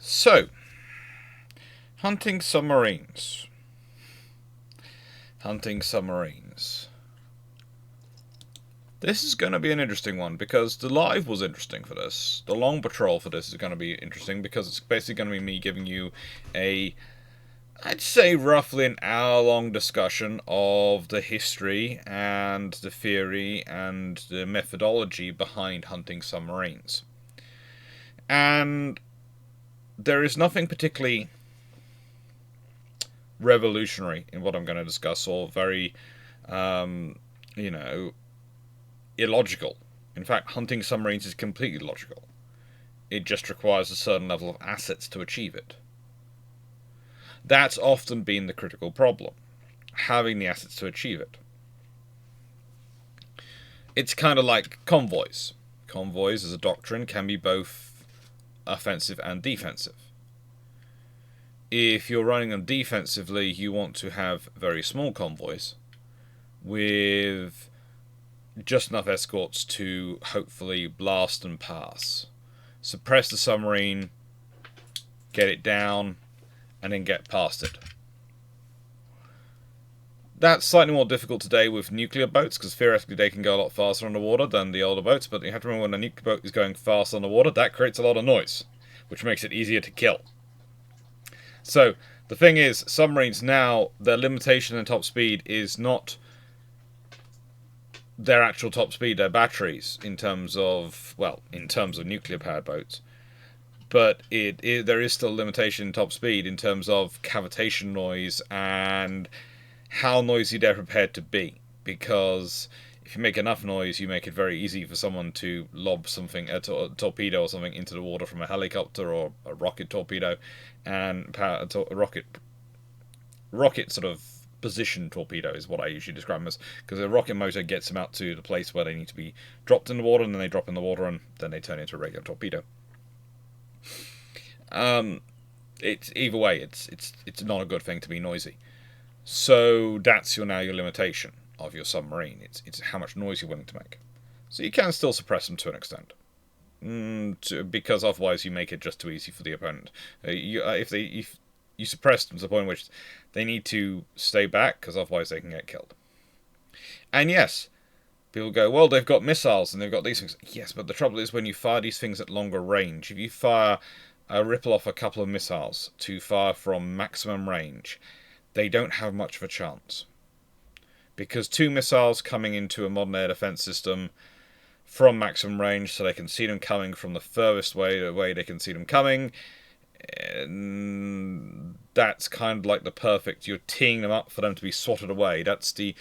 So, hunting submarines. Hunting submarines. This is going to be an interesting one because the live was interesting for this. The long patrol for this is going to be interesting because it's basically going to be me giving you I'd say roughly an hour-long discussion of the history and the theory and the methodology behind hunting submarines. And there is nothing particularly revolutionary in what I'm going to discuss, or very, you know, illogical. In fact, hunting submarines is completely logical. It just requires a certain level of assets to achieve it. That's often been the critical problem, having the assets to achieve it. It's kind of like convoys. Convoys, as a doctrine, can be both offensive and defensive. If you're running them defensively, you want to have very small convoys with just enough escorts to hopefully blast and pass. Suppress the submarine, get it down, and then get past it. That's slightly more difficult today with nuclear boats, because theoretically they can go a lot faster underwater than the older boats, but you have to remember when a nuclear boat is going fast underwater, that creates a lot of noise, which makes it easier to kill. So, the thing is, submarines now, their limitation in top speed is not their actual top speed, their batteries, in terms of nuclear powered boats. But there is still a limitation in top speed in terms of cavitation noise and how noisy they're prepared to be. Because if you make enough noise, you make it very easy for someone to lob something, a torpedo or something, into the water from a helicopter or a rocket torpedo, and a rocket sort of position torpedo is what I usually describe them as, because a rocket motor gets them out to the place where they need to be dropped in the water, and then they drop in the water, and then they turn into a regular torpedo. It's either way, it's not a good thing to be noisy. So that's your limitation of your submarine. It's how much noise you're willing to make. So you can still suppress them to an extent, because otherwise you make it just too easy for the opponent. If you suppress them to the point in which they need to stay back, because otherwise they can get killed. And yes, people go, well, they've got missiles and they've got these things. Yes, but the trouble is when you fire these things at longer range, if you ripple off a couple of missiles to fire from maximum range, they don't have much of a chance. Because two missiles coming into a modern air defense system from maximum range, so they can see them coming from the furthest way they can see them coming, that's kind of like the perfect, you're teeing them up for them to be swatted away. That's the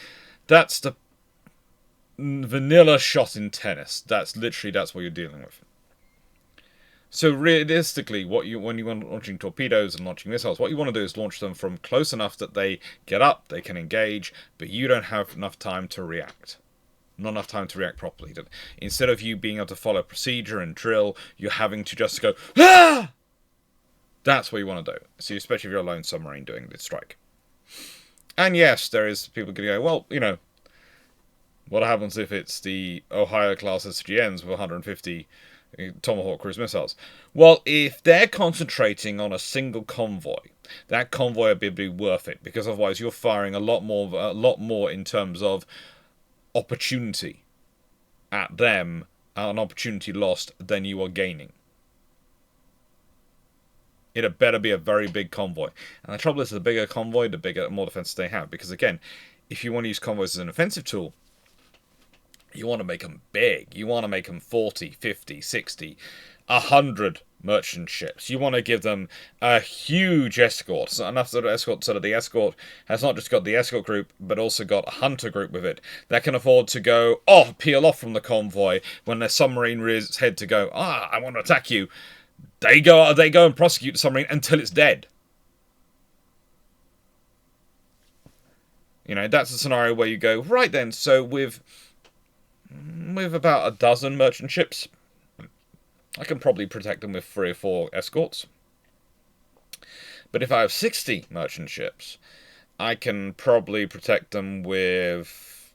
vanilla shot in tennis. That's what you're dealing with. So realistically, when you want launching torpedoes and launching missiles, what you want to do is launch them from close enough that they get up, they can engage, but you don't have enough time to react. Not enough time to react properly. Instead of you being able to follow procedure and drill, you're having to just go, ah! That's what you want to do. So especially if you're a lone submarine doing this strike. And yes, there is people going to go, well, what happens if it's the Ohio class SGNs with 150 Tomahawk cruise missiles? Well, if they're concentrating on a single convoy, that convoy will be worth it, because otherwise you're firing a lot more in terms of opportunity at them, an opportunity lost, than you are gaining. It had better be a very big convoy. And the trouble is, the bigger convoy, the more defenses they have. Because again, if you want to use convoys as an offensive tool, you want to make them big. You want to make them 40, 50, 60, 100 merchant ships. You want to give them a huge escort. So enough sort of escort so that the escort has not just got the escort group, but also got a hunter group with it that can afford to peel off from the convoy when their submarine rears its head to go, I want to attack you. They go and prosecute the submarine until it's dead. That's a scenario where you go, right then, so with about a dozen merchant ships, I can probably protect them with 3 or 4 escorts. But if I have 60 merchant ships, I can probably protect them with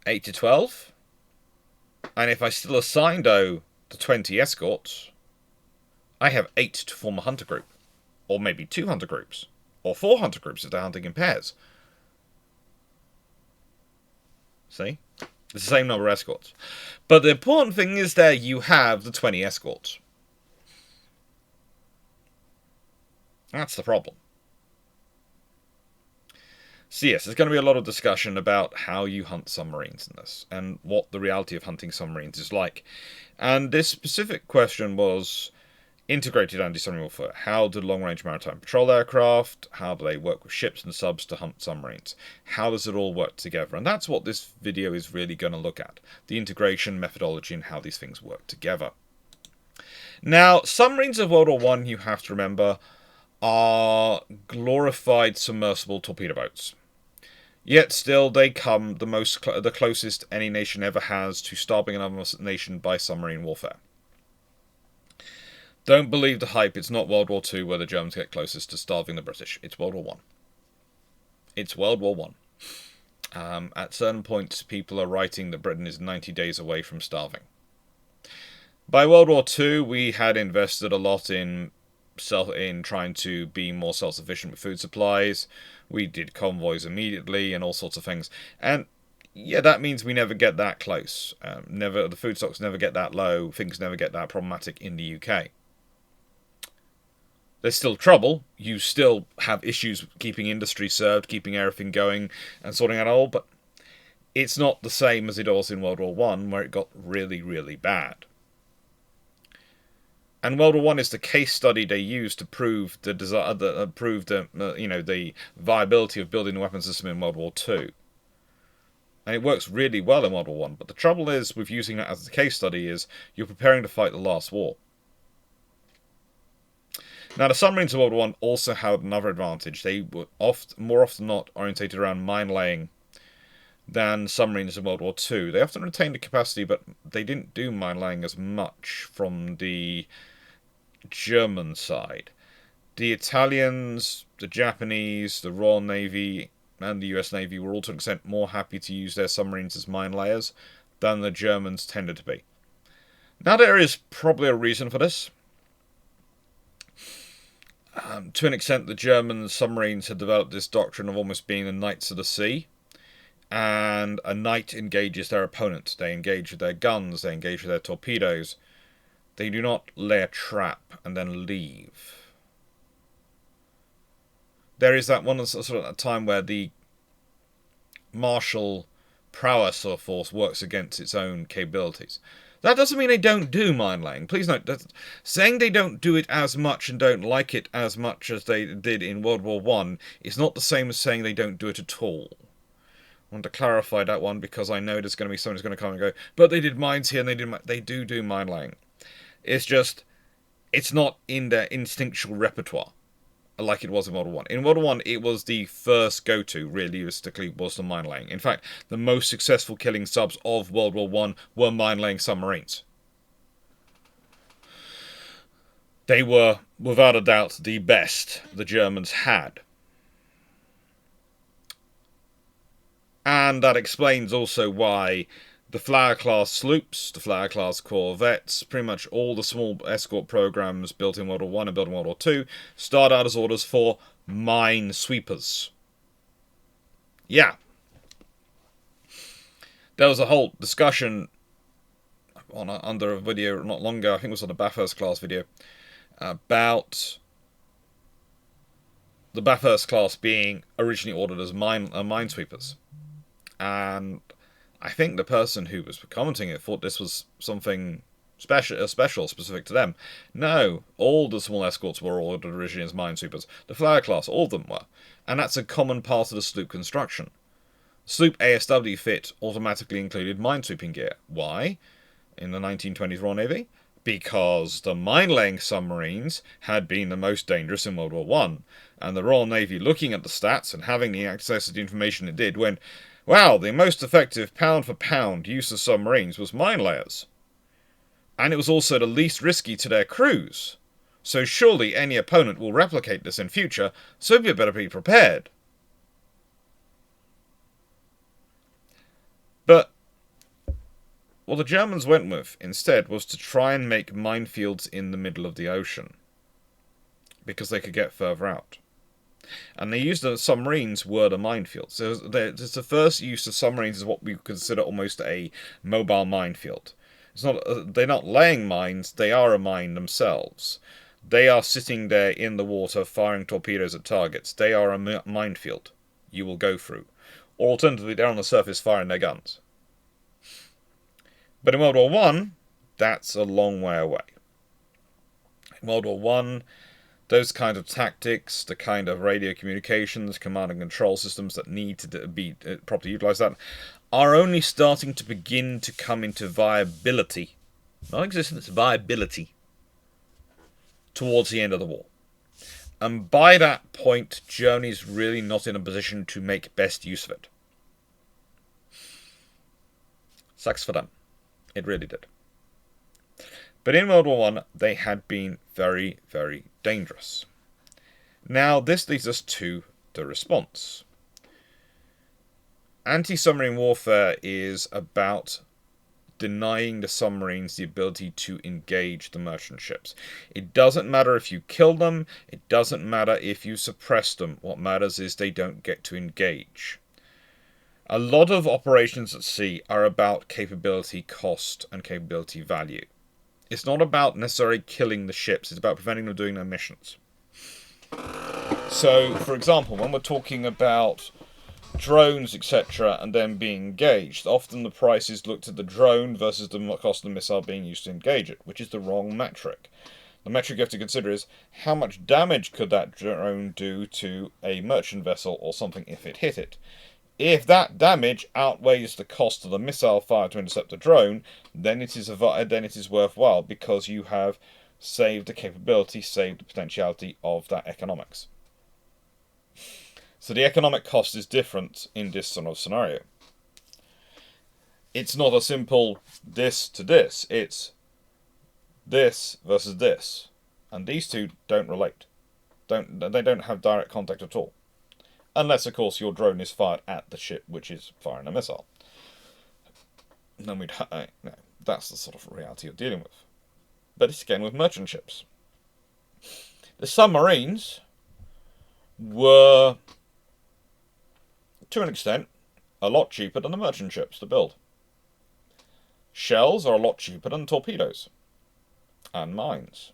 8 to 12. And if I still assign the 20 escorts, I have 8 to form a hunter group. Or maybe 2 hunter groups. Or 4 hunter groups if they're hunting in pairs. See? It's the same number of escorts. But the important thing is there you have the 20 escorts. That's the problem. So yes, there's going to be a lot of discussion about how you hunt submarines in this, and what the reality of hunting submarines is like. And this specific question was integrated anti-submarine warfare. How do long-range maritime patrol aircraft, how do they work with ships and subs to hunt submarines? How does it all work together? And that's what this video is really going to look at. The integration, methodology, and how these things work together. Now, submarines of World War One, you have to remember, are glorified submersible torpedo boats. Yet still, they come the closest any nation ever has to starving another nation by submarine warfare. Don't believe the hype. It's not World War II where the Germans get closest to starving the British. It's World War One. It's World War One. At certain points, people are writing that Britain is 90 days away from starving. By World War II, we had invested a lot in trying to be more self-sufficient with food supplies. We did convoys immediately and all sorts of things. And yeah, that means we never get that close. The food stocks never get that low. Things never get that problematic in the UK. There's still trouble. You still have issues keeping industry served, keeping everything going, and sorting out all. But it's not the same as it was in World War One, where it got really, really bad. And World War One is the case study they used to prove the viability of building the weapons system in World War Two. And it works really well in World War One. But the trouble is with using that as the case study is you're preparing to fight the last war. Now, the submarines of World War One also had another advantage. They were more often than not orientated around mine laying than submarines in World War Two. They often retained the capacity, but they didn't do mine laying as much from the German side. The Italians, the Japanese, the Royal Navy, and the US Navy were all to an extent more happy to use their submarines as mine layers than the Germans tended to be. Now, there is probably a reason for this. To an extent, the German submarines had developed this doctrine of almost being the knights of the sea. And a knight engages their opponent. They engage with their guns, they engage with their torpedoes. They do not lay a trap and then leave. There is that one sort of time where the martial prowess of force works against its own capabilities. That doesn't mean they don't do mine laying. Please note, saying they don't do it as much and don't like it as much as they did in World War One is not the same as saying they don't do it at all. I want to clarify that one because I know there's going to be someone who's going to come and go, but they did mines here and they do mine laying. It's just, it's not in their instinctual repertoire like it was in World War One. In World War One, it was the first go-to, realistically, was the mine laying. In fact, the most successful killing subs of World War One were mine laying submarines. They were, without a doubt, the best the Germans had. And that explains also why the Flower-class sloops, the Flower-class corvettes, pretty much all the small escort programs built in World War One and built in World War Two, start out as orders for mine sweepers. Yeah. There was a whole discussion under a video not long ago, I think it was on the Bathurst-class video, about the Bathurst-class being originally ordered as minesweepers. And I think the person who was commenting it thought this was something special, specific to them. No, all the small escorts were ordered originally as minesweepers. The Flower class, all of them were. And that's a common part of the sloop construction. Sloop ASW fit automatically included minesweeping gear. Why? In the 1920s Royal Navy? Because the mine-laying submarines had been the most dangerous in World War One, and the Royal Navy, looking at the stats and having the access to the information it did, went, wow, the most effective pound-for-pound use of submarines was mine layers. And it was also the least risky to their crews. So surely any opponent will replicate this in future, so we better be prepared. But What the Germans went with instead was to try and make minefields in the middle of the ocean, because they could get further out. And they used the submarines were the minefield. So it's the first use of submarines is what we consider almost a mobile minefield. It's not they're not laying mines; they are a mine themselves. They are sitting there in the water firing torpedoes at targets. They are a minefield you will go through. Or alternatively, they're on the surface firing their guns. But in World War One, that's a long way away. In World War One, those kind of tactics, the kind of radio communications, command and control systems that need to be properly utilised, that are only starting to begin to come into viability, not existence, viability, towards the end of the war. And by that point, Germany's really not in a position to make best use of it. Sucks for them. It really did. But in World War One, they had been very, very dangerous. Now, this leads us to the response. Anti-submarine warfare is about denying the submarines the ability to engage the merchant ships. It doesn't matter if you kill them, it doesn't matter if you suppress them. What matters is they don't get to engage. A lot of operations at sea are about capability cost and capability value. It's not about necessarily killing the ships, it's about preventing them doing their missions. So, for example, when we're talking about drones, etc., and then being engaged, often the price is looked at the drone versus the cost of the missile being used to engage it, which is the wrong metric. The metric you have to consider is how much damage could that drone do to a merchant vessel or something if it hit it. If that damage outweighs the cost of the missile fired to intercept the drone, then it is worthwhile, because you have saved the capability, saved the potentiality of that economics. So the economic cost is different in this sort of scenario. It's not a simple this to this. It's this versus this. And these two don't relate. They don't have direct contact at all. Unless, of course, your drone is fired at the ship which is firing a missile. Then that's the sort of reality you're dealing with. But it's again with merchant ships. The submarines were, to an extent, a lot cheaper than the merchant ships to build. Shells are a lot cheaper than torpedoes and mines.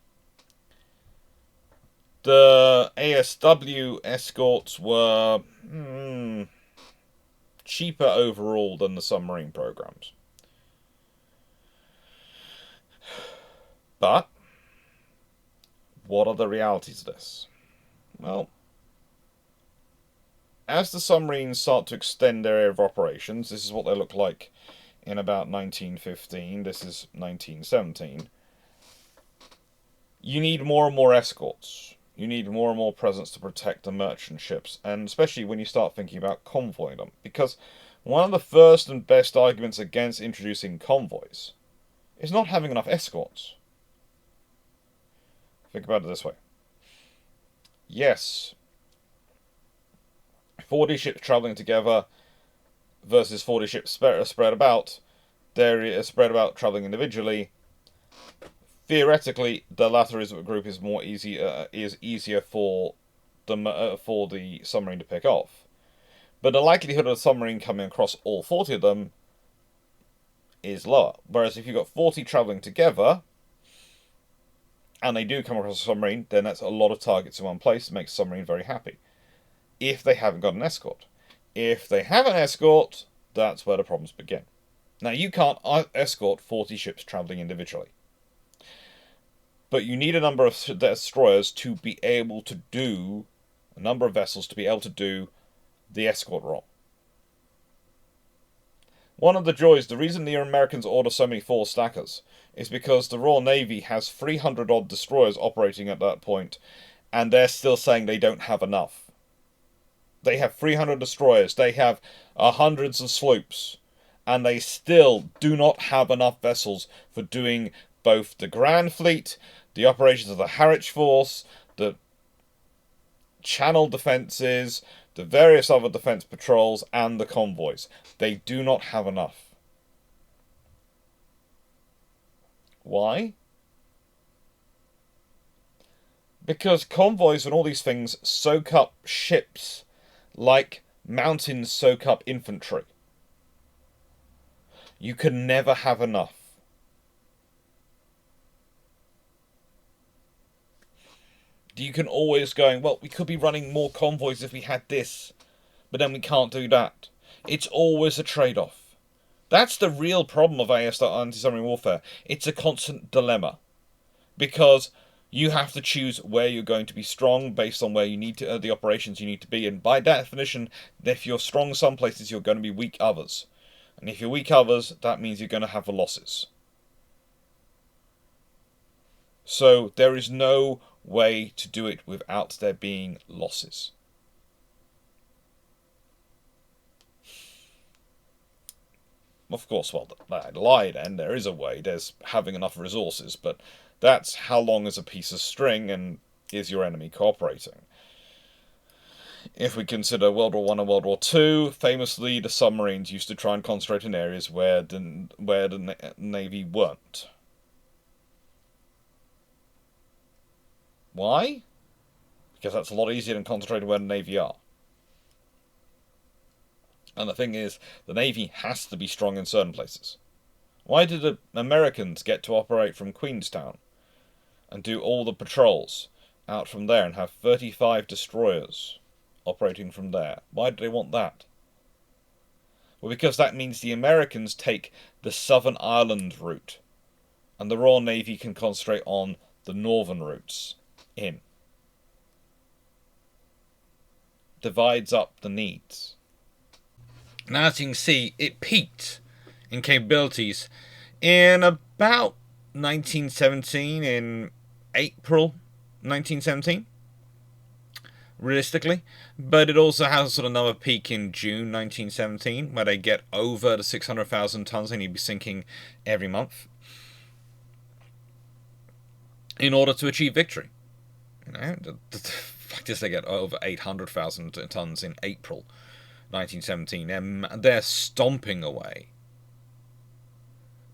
The ASW escorts were cheaper overall than the submarine programs. But what are the realities of this? Well, as the submarines start to extend their area of operations, this is what they look like in about 1915, this is 1917, you need more and more escorts. You need more and more presence to protect the merchant ships, and especially when you start thinking about convoying them. Because one of the first and best arguments against introducing convoys is not having enough escorts. Think about it this way. Yes, 40 ships travelling together versus 40 ships spread about. They're spread about travelling individually. Theoretically, the latter group is easier for the submarine to pick off, but the likelihood of a submarine coming across all 40 of them is lower. Whereas if you've got 40 travelling together, and they do come across a submarine, then that's a lot of targets in one place. It makes the submarine very happy. If they haven't got an escort, if they have an escort, that's where the problems begin. Now, you can't escort 40 ships travelling individually. But you need a number of destroyers to be able to do, a number of vessels to be able to do the escort role. One of the joys, the reason the Americans order so many four stackers, is because the Royal Navy has 300 odd destroyers operating at that point, and they're still saying they don't have enough. They have 300 destroyers, they have hundreds of sloops, and they still do not have enough vessels for doing both the Grand Fleet, the operations of the Harwich Force, the Channel defences, the various other defence patrols, and the convoys. They do not have enough. Why? Because convoys and all these things soak up ships like mountains soak up infantry. You can never have enough. You can always go, well, we could be running more convoys if we had this, but then we can't do that. It's always a trade-off. That's the real problem of anti-submarine warfare. It's a constant dilemma. Because you have to choose where you're going to be strong based on where you need to, the operations you need to be. And by definition, if you're strong some places, you're going to be weak others. And if you're weak others, that means you're going to have losses. So there is no way to do it without there being losses. Of course, well, I lied, and there is a way. There's having enough resources, but that's how long is a piece of string, and is your enemy cooperating? If we consider World War I and World War II, famously the submarines used to try and concentrate in areas where the Navy weren't. Why? Because that's a lot easier than concentrating where the Navy are. And the thing is, the Navy has to be strong in certain places. Why did the Americans get to operate from Queenstown and do all the patrols out from there and have 35 destroyers operating from there? Why do they want that? Well, because that means the Americans take the Southern Ireland route, and the Royal Navy can concentrate on the northern routes in. Divides up the needs. Now, as you can see, it peaked in capabilities in about 1917, in April 1917, realistically. But it also has sort of another peak in June 1917, where they get over the 600,000 tons they need to be sinking every month in order to achieve victory. You know, the fact is they get over 800,000 tons in April 1917, and they're stomping away.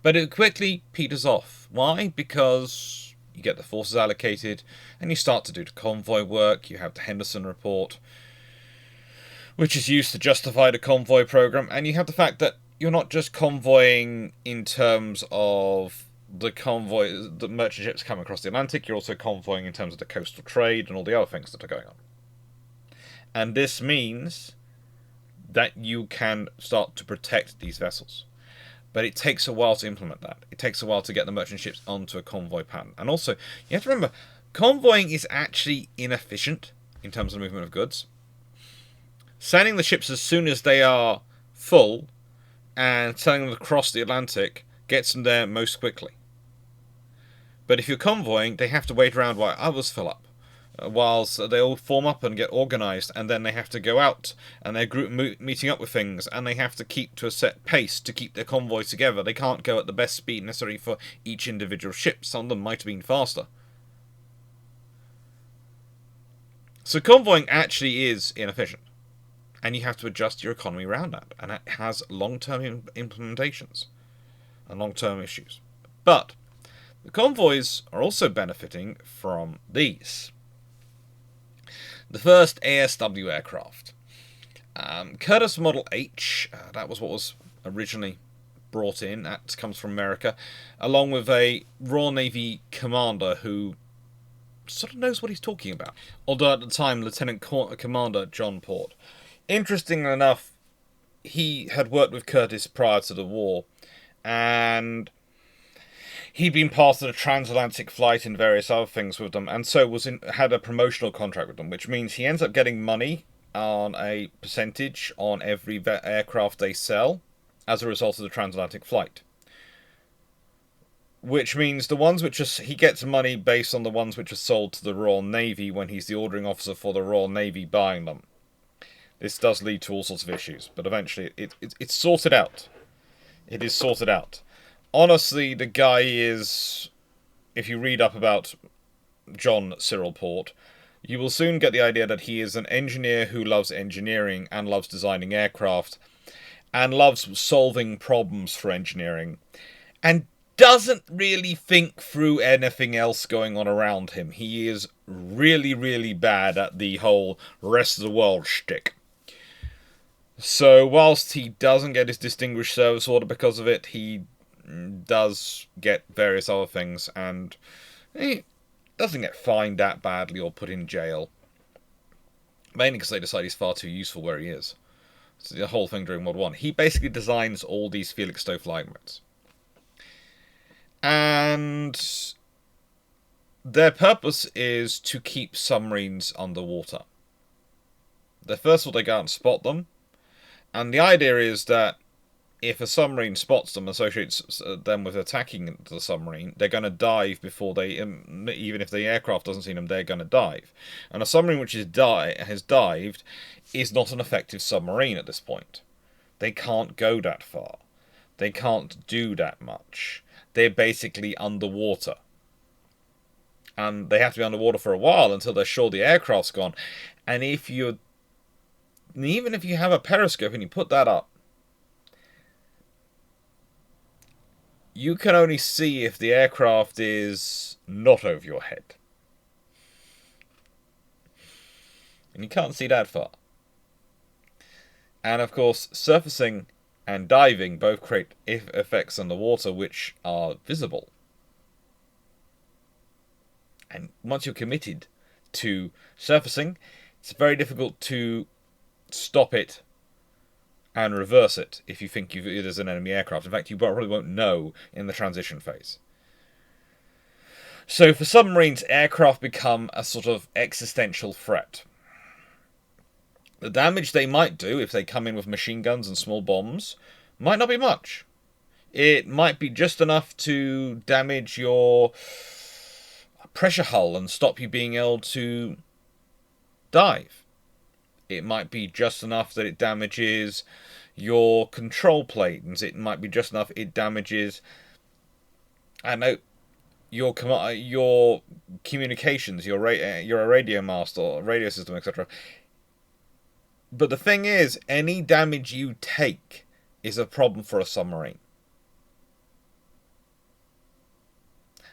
But it quickly peters off. Why? Because you get the forces allocated, and you start to do the convoy work. You have the Henderson Report, which is used to justify the convoy program, and you have the fact that you're not just convoying in terms of the convoy, the merchant ships coming across the Atlantic, you're also convoying in terms of the coastal trade and all the other things that are going on. And this means that you can start to protect these vessels. But it takes a while to implement that. It takes a while to get the merchant ships onto a convoy pattern. And also, you have to remember, convoying is actually inefficient in terms of the movement of goods. Sending the ships as soon as they are full and sending them across the Atlantic gets them there most quickly. But if you're convoying, they have to wait around while others fill up, whilst they all form up and get organised, and then they have to go out, and they're group meeting up with things, and they have to keep to a set pace to keep their convoys together. They can't go at the best speed necessary for each individual ship. Some of them might have been faster. So convoying actually is inefficient, and you have to adjust your economy around that, and it has long-term implementations and long-term issues. But the convoys are also benefiting from these. The first ASW aircraft. Curtiss Model H, that was what was originally brought in. That comes from America, along with a Royal Navy commander who sort of knows what he's talking about. Although at the time, Lieutenant Commander John Port. Interestingly enough, he had worked with Curtiss prior to the war, and he'd been part of the transatlantic flight and various other things with them, and so had a promotional contract with them, which means he ends up getting money on a percentage on every aircraft they sell as a result of the transatlantic flight. Which means the ones which he gets money based on the ones which are sold to the Royal Navy when he's the ordering officer for the Royal Navy buying them. This does lead to all sorts of issues, but eventually it's sorted out. It is sorted out. Honestly, the guy is, if you read up about John Cyril Port, you will soon get the idea that he is an engineer who loves engineering and loves designing aircraft and loves solving problems for engineering and doesn't really think through anything else going on around him. He is really, really bad at the whole rest of the world shtick. So, whilst he doesn't get his Distinguished Service Order because of it, he does get various other things, and he doesn't get fined that badly or put in jail. Mainly because they decide he's far too useful where he is. It's the whole thing during World War I. He basically designs all these Felixstowe flying boats. And their purpose is to keep submarines underwater. First of all, they go out and spot them. And the idea is that if a submarine spots them, associates them with attacking the submarine, they're going to dive before they, even if the aircraft doesn't see them, they're going to dive. And a submarine which has dived is not an effective submarine at this point. They can't go that far. They can't do that much. They're basically underwater. And they have to be underwater for a while until they're sure the aircraft's gone. And even if you have a periscope and you put that up, you can only see if the aircraft is not over your head. And you can't see that far. And of course, surfacing and diving both create effects underwater which are visible. And once you're committed to surfacing, it's very difficult to stop it and reverse it if you think there's an enemy aircraft. In fact, you probably won't know in the transition phase. So for submarines, aircraft become a sort of existential threat. The damage they might do if they come in with machine guns and small bombs might not be much. It might be just enough to damage your pressure hull and stop you being able to dive. It might be just enough that it damages your control planes. It might be just enough it damages, I don't know, your communications, your radio mast or radio system, etc. But the thing is, any damage you take is a problem for a submarine.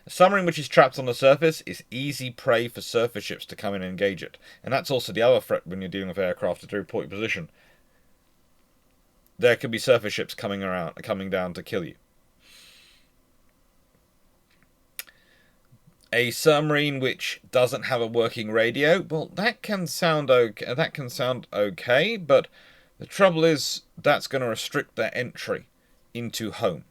A submarine which is trapped on the surface is easy prey for surface ships to come in and engage it. And that's also the other threat when you're dealing with aircraft to report your position. There could be surface ships coming down to kill you. A submarine which doesn't have a working radio, well, that can sound okay, but the trouble is that's going to restrict their entry into home.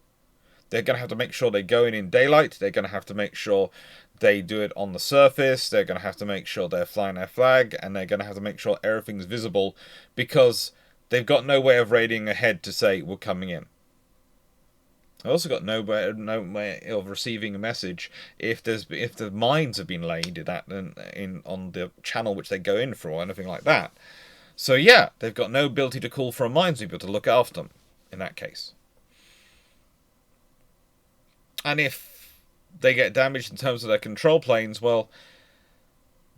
They're going to have to make sure they go in daylight. They're going to have to make sure they do it on the surface. They're going to have to make sure they're flying their flag, and they're going to have to make sure everything's visible because they've got no way of radioing ahead to say we're coming in. I've also got no way of receiving a message if the mines have been laid on the channel which they go in for or anything like that. So yeah, they've got no ability to call for a mine sweeper to look after them in that case. And if they get damaged in terms of their control planes, well,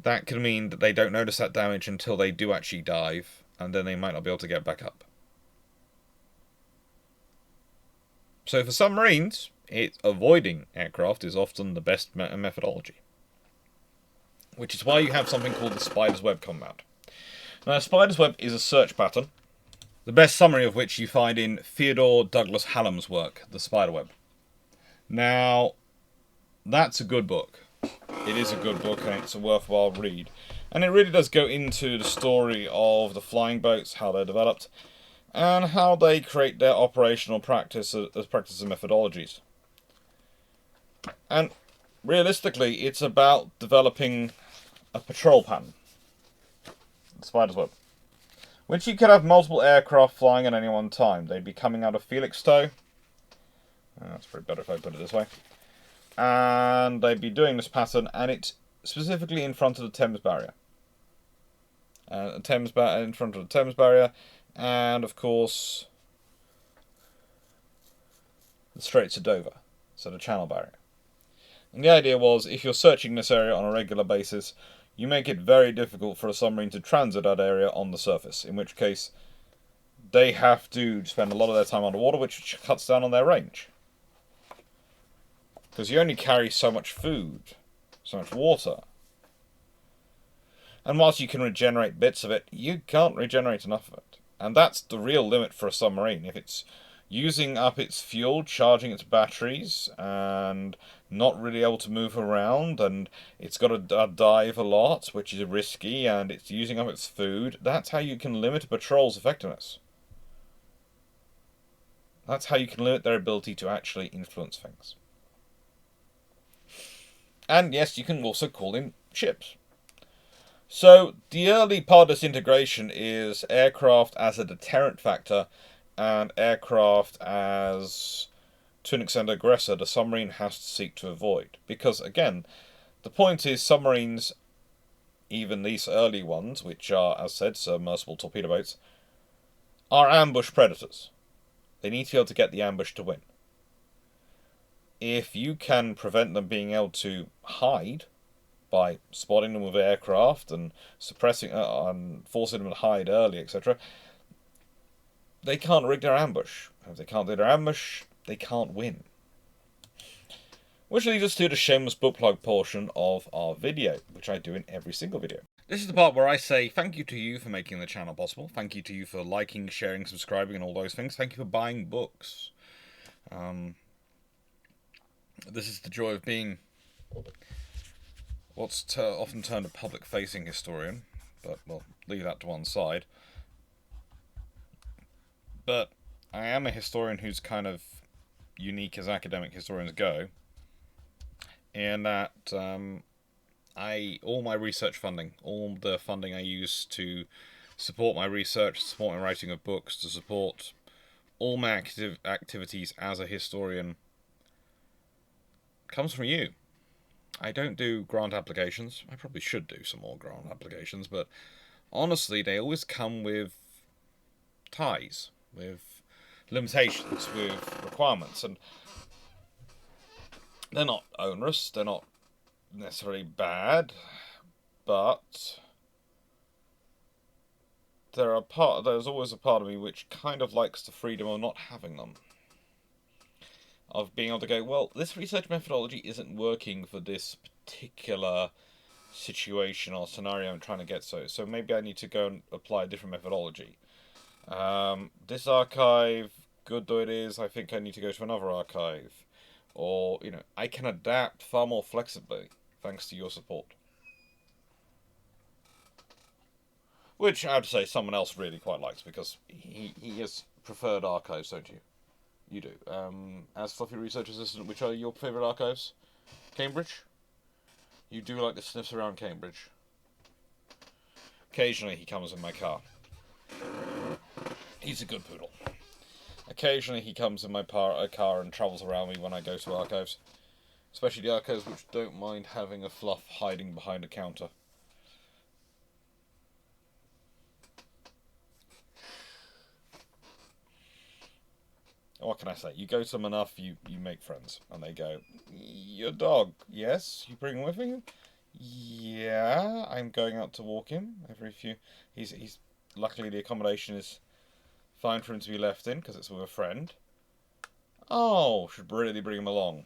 that could mean that they don't notice that damage until they do actually dive, and then they might not be able to get back up. So for submarines, avoiding aircraft is often the best methodology. Which is why you have something called the spider's web combat. Now, spider's web is a search pattern, the best summary of which you find in Theodore Douglas Hallam's work, The Spider Web. Now, that's a good book. It is a good book and it's a worthwhile read. And it really does go into the story of the flying boats, how they're developed, and how they create their operational practice and methodologies. And realistically, it's about developing a patrol pattern, the spider's web, which you could have multiple aircraft flying at any one time. They'd be coming out of Felixstowe. That's probably better if I put it this way. And they'd be doing this pattern, and it's specifically in front of the Thames Barrier. In front of the Thames Barrier, and of course the Straits of Dover, so the Channel Barrier. And the idea was, if you're searching this area on a regular basis, you make it very difficult for a submarine to transit that area on the surface, in which case they have to spend a lot of their time underwater, which cuts down on their range. Because you only carry so much food, so much water. And whilst you can regenerate bits of it, you can't regenerate enough of it. And that's the real limit for a submarine. If it's using up its fuel, charging its batteries, and not really able to move around, and it's got to dive a lot, which is risky, and it's using up its food, that's how you can limit a patrol's effectiveness. That's how you can limit their ability to actually influence things. And yes, you can also call in ships. So the early part of this integration is aircraft as a deterrent factor and aircraft as, to an extent, aggressor the submarine has to seek to avoid. Because, again, the point is submarines, even these early ones, which are, as said, submersible torpedo boats, are ambush predators. They need to be able to get the ambush to win. If you can prevent them being able to hide by spotting them with aircraft and suppressing and forcing them to hide early, etc., they can't rig their ambush. If they can't do their ambush, they can't win. Which leads us to the shameless book plug portion of our video, which I do in every single video. This is the part where I say thank you to you for making the channel possible. Thank you to you for liking, sharing, subscribing, and all those things. Thank you for buying books. This is the joy of being what's often termed a public-facing historian, but we'll leave that to one side. But I am a historian who's kind of unique as academic historians go, in that all my research funding, all the funding I use to support my research, support my writing of books, to support all my activities as a historian, comes from you. I don't do grant applications. I probably should do some more grant applications, but honestly, they always come with ties, with limitations, with requirements, and they're not onerous, they're not necessarily bad, but there's always a part of me which kind of likes the freedom of not having them. Of being able to go, well, this research methodology isn't working for this particular situation or scenario I'm trying to get so maybe I need to go and apply a different methodology. This archive, good though it is, I think I need to go to another archive. Or, I can adapt far more flexibly thanks to your support. Which I have to say someone else really quite likes, because he has preferred archives, don't you? You do. As Fluffy Research Assistant, which are your favourite archives? Cambridge? You do like the sniffs around Cambridge. Occasionally he comes in my car. He's a good poodle. Occasionally he comes in my car and travels around me when I go to archives. Especially the archives which don't mind having a Fluff hiding behind a counter. What can I say? You go to them enough, you make friends. And they go, your dog, yes? You bring him with you? Yeah, I'm going out to walk him every few... He's luckily the accommodation is fine for him to be left in, because it's with a friend. Oh, should really bring him along.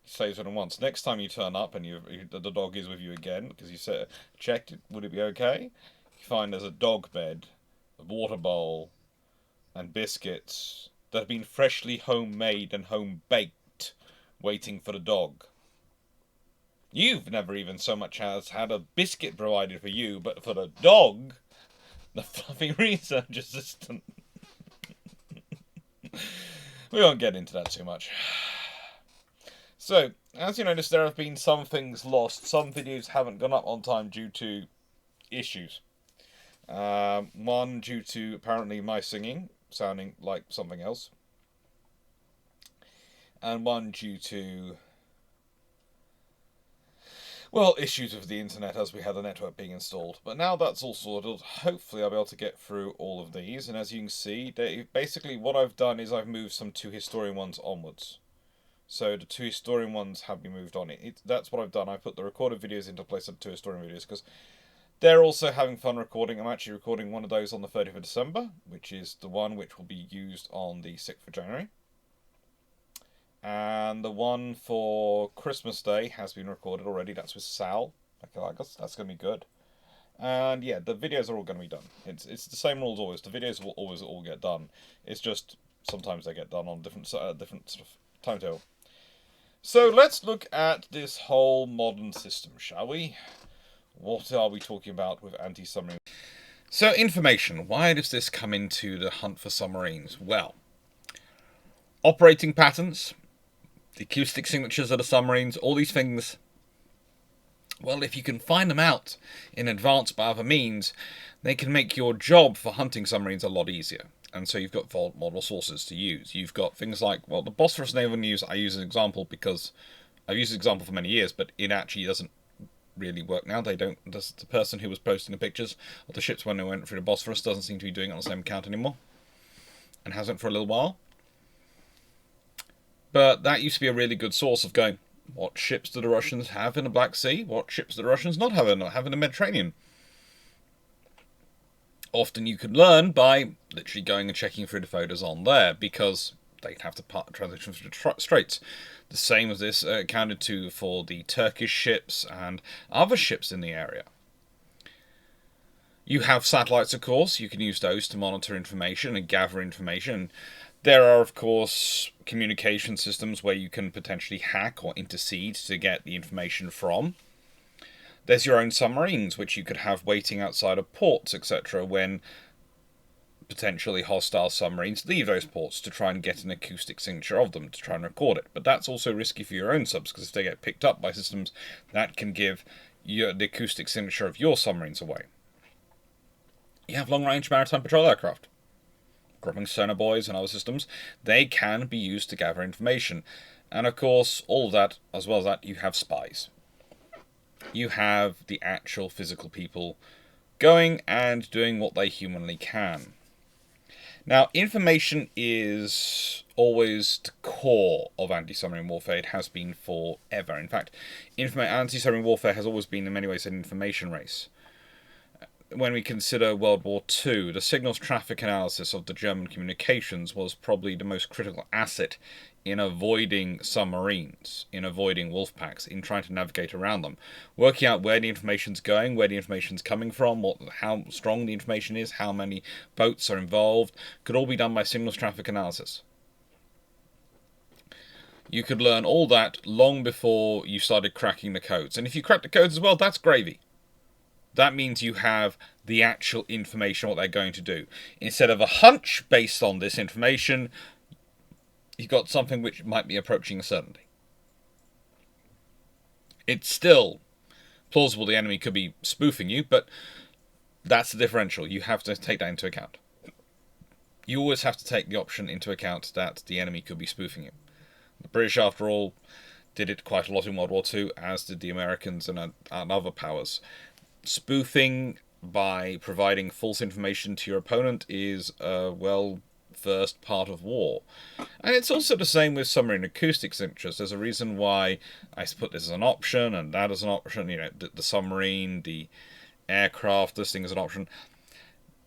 He saves it at once. Next time you turn up and the dog is with you again, because you checked, would it be okay? You find there's a dog bed, a water bowl, and biscuits that have been freshly homemade and home-baked, waiting for the dog. You've never even so much as had a biscuit provided for you, but for the dog, the Fluffy Research Assistant. We won't get into that too much. So, as you notice, there have been some things lost. Some videos haven't gone up on time due to issues. One due to apparently my singing sounding like something else, and one due to, well, issues with the internet as we had the network being installed. But now that's all sorted, hopefully I'll be able to get through all of these. And as you can see, basically what I've done is I've moved some 2 historian ones onwards. So the 2 historian ones have been moved on. That's what I've done. I put the recorded videos into place of 2 historian videos, because they're also having fun recording. I'm actually recording one of those on the 30th of December, which is the one which will be used on the 6th of January. and the one for Christmas Day has been recorded already. That's with Sal. Okay, that's going to be good. And yeah, the videos are all going to be done. It's the same rules always. The videos will always all get done. It's just sometimes they get done on different sort of timetable. So let's look at this whole modern system, shall we? What are we talking about with anti-submarine? So information. Why does this come into the hunt for submarines? Well, operating patterns, the acoustic signatures of the submarines, all these things. Well, if you can find them out in advance by other means, they can make your job for hunting submarines a lot easier. And so you've got multiple sources to use. You've got things like, well, the Bosphorus Naval News I use as an example because I've used this example for many years, but it actually doesn't really work now. The person who was posting the pictures of the ships when they went through the Bosphorus doesn't seem to be doing it on the same account anymore, and hasn't for a little while. But that used to be a really good source of going, what ships do the Russians have in the Black Sea? What ships do the Russians not have in the Mediterranean? Often you could learn by literally going and checking through the photos on there, because they'd have to transition through the straits. The same as this accounted to for the Turkish ships and other ships in the area. You have satellites, of course. You can use those to monitor information and gather information. There are, of course, communication systems where you can potentially hack or intercede to get the information from. There's your own submarines, which you could have waiting outside of ports, etc., when potentially hostile submarines leave those ports to try and get an acoustic signature of them, to try and record it. But that's also risky for your own subs, because if they get picked up by systems, that can give the acoustic signature of your submarines away. You have long-range maritime patrol aircraft. Grubbing sonar buoys and other systems, they can be used to gather information. And of course, all of that, as well as that, you have spies. You have the actual physical people going and doing what they humanly can. Now, information is always the core of anti-submarine warfare. It has been forever. In fact, anti-submarine warfare has always been, in many ways, an information race. When we consider World War II, the signals traffic analysis of the German communications was probably the most critical asset in avoiding submarines, in avoiding wolf packs, in trying to navigate around them. Working out where the information's going, where the information's coming from, how strong the information is, how many boats are involved, could all be done by signals traffic analysis. You could learn all that long before you started cracking the codes. And if you crack the codes as well, that's gravy. That means you have the actual information, what they're going to do. Instead of a hunch based on this information, you've got something which might be approaching a certainty. It's still plausible the enemy could be spoofing you, but that's the differential. You have to take that into account. You always have to take the option into account that the enemy could be spoofing you. The British, after all, did it quite a lot in World War II, as did the Americans and other powers. Spoofing by providing false information to your opponent is a well-versed part of war. And it's also the same with submarine acoustic signatures. There's a reason why I put this as an option and that as an option. You know, the submarine, the aircraft, this thing is an option.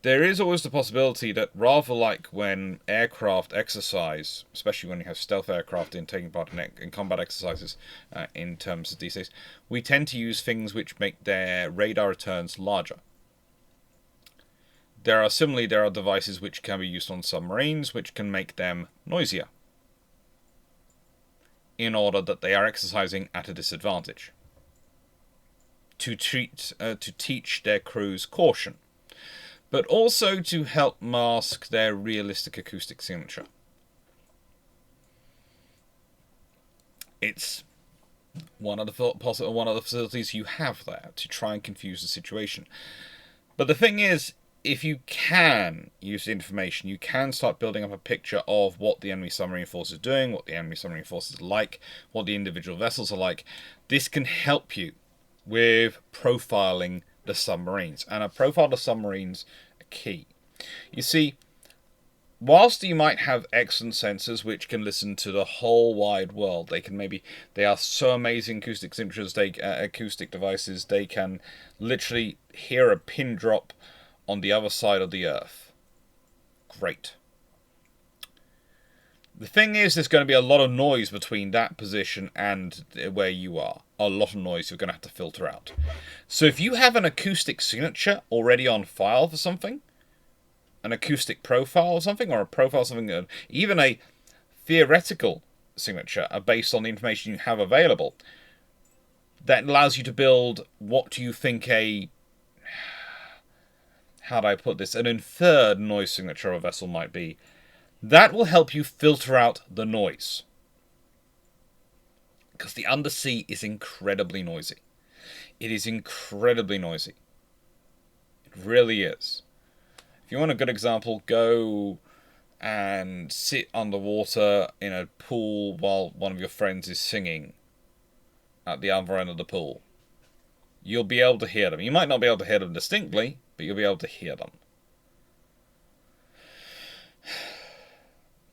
There is always the possibility that, rather like when aircraft exercise, especially when you have stealth aircraft taking part in combat exercises in terms of these days, we tend to use things which make their radar returns larger. There are devices which can be used on submarines which can make them noisier, in order that they are exercising at a disadvantage, to teach their crews caution, but also to help mask their realistic acoustic signature. It's one of the facilities you have there to try and confuse the situation. But the thing is, if you can use the information, you can start building up a picture of what the enemy submarine force is doing, what the enemy submarine force is like, what the individual vessels are like. This can help you with profiling the submarines. And a profile of the submarines are key. You see, whilst you might have excellent sensors which can listen to the whole wide world, they are so amazing acoustic signatures, acoustic devices, they can literally hear a pin drop on the other side of the earth. Great. The thing is, there's going to be a lot of noise between that position and where you are. A lot of noise you're going to have to filter out. So if you have an acoustic signature already on file for something, an acoustic profile or something, or a profile something, even a theoretical signature based on the information you have available, that allows you to build what you think how do I put this, an inferred noise signature of a vessel might be. That will help you filter out the noise. Because the undersea is incredibly noisy. It is incredibly noisy. It really is. If you want a good example, go and sit underwater in a pool while one of your friends is singing at the other end of the pool. You'll be able to hear them. You might not be able to hear them distinctly, but you'll be able to hear them.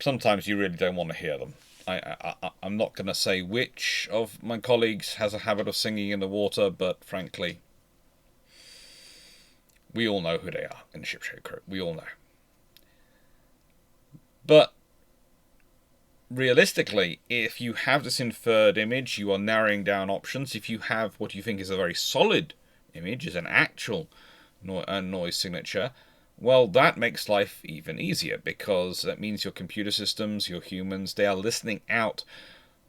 Sometimes you really don't want to hear them. I'm not going to say which of my colleagues has a habit of singing in the water, but frankly, we all know who they are in the ship shape crew. We all know. But realistically, if you have this inferred image, you are narrowing down options. If you have what you think is a very solid image, is an actual noise signature, well, that makes life even easier, because that means your computer systems, your humans, they are listening out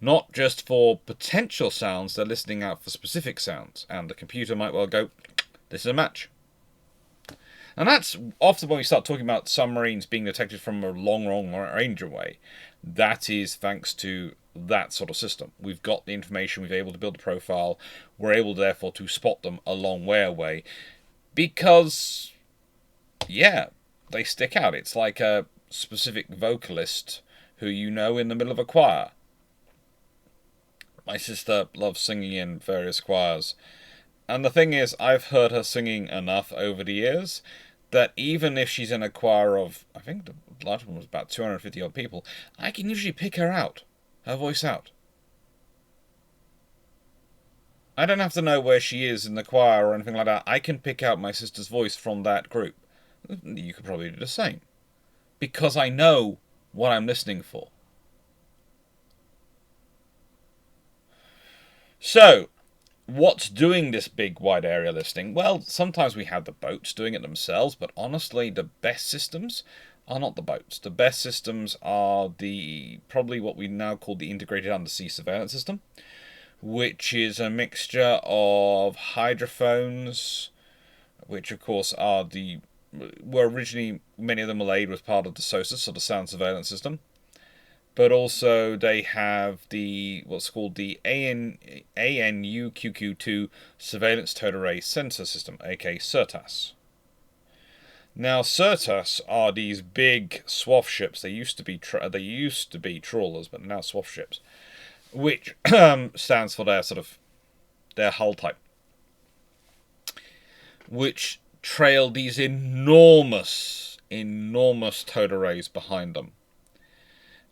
not just for potential sounds, they're listening out for specific sounds. And the computer might well go, this is a match. And that's often when we start talking about submarines being detected from a long range away. That is thanks to that sort of system. We've got the information, we're able to build a profile, we're able therefore to spot them a long way away. Because, yeah, they stick out. It's like a specific vocalist who you know in the middle of a choir. My sister loves singing in various choirs. And the thing is, I've heard her singing enough over the years that even if she's in a choir of, I think the last one was about 250 odd people, I can usually pick her voice out. I don't have to know where she is in the choir or anything like that. I can pick out my sister's voice from that group. You could probably do the same. Because I know what I'm listening for. So, what's doing this big wide area listening? Well, sometimes we have the boats doing it themselves, but honestly, the best systems are not the boats. The best systems are probably what we now call the integrated undersea surveillance system, which is a mixture of hydrophones, which of course were originally, many of them were laid with part of the SOSUS, or the sound surveillance system. But also they have what's called the ANUQQ2 Surveillance Towed Array Sensor System, aka SIRTAS. Now, SIRTAS are these big swath ships. They used to be trawlers, but now swath ships, which stands for their hull type, which trail these enormous towed arrays behind them,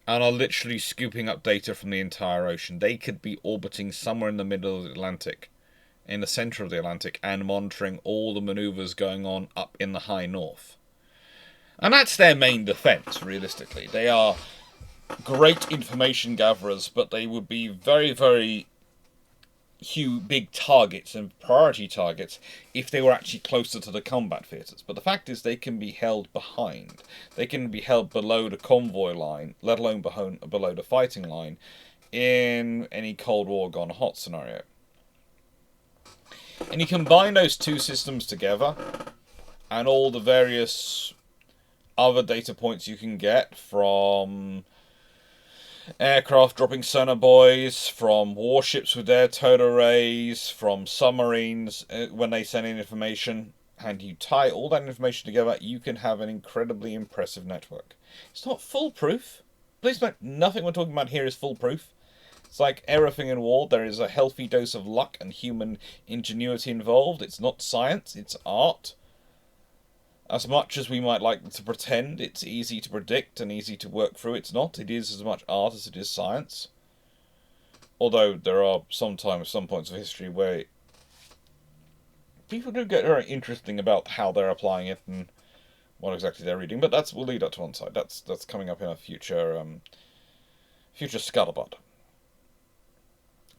and are literally scooping up data from the entire ocean. They could be orbiting somewhere in the middle of the Atlantic, in the center of the Atlantic, and monitoring all the maneuvers going on up in the high north. And that's their main defense, realistically. They are great information gatherers, but they would be very, very big targets and priority targets if they were actually closer to the combat theatres. But the fact is, they can be held behind. They can be held below the convoy line, let alone below the fighting line, in any Cold War gone hot scenario. And you combine those two systems together, and all the various other data points you can get from aircraft dropping sonar buoys, from warships with their towed arrays, from submarines when they send in information, and you tie all that information together, you can have an incredibly impressive network. It's not foolproof. Please note, nothing we're talking about here is foolproof. It's like everything in war, there is a healthy dose of luck and human ingenuity involved. It's not science, it's art. As much as we might like to pretend it's easy to predict and easy to work through, it's not. It is as much art as it is science. Although there are sometimes some points of history where people do get very interesting about how they're applying it and what exactly they're reading. But we'll leave that to one side. That's coming up in a future future scuttlebutt.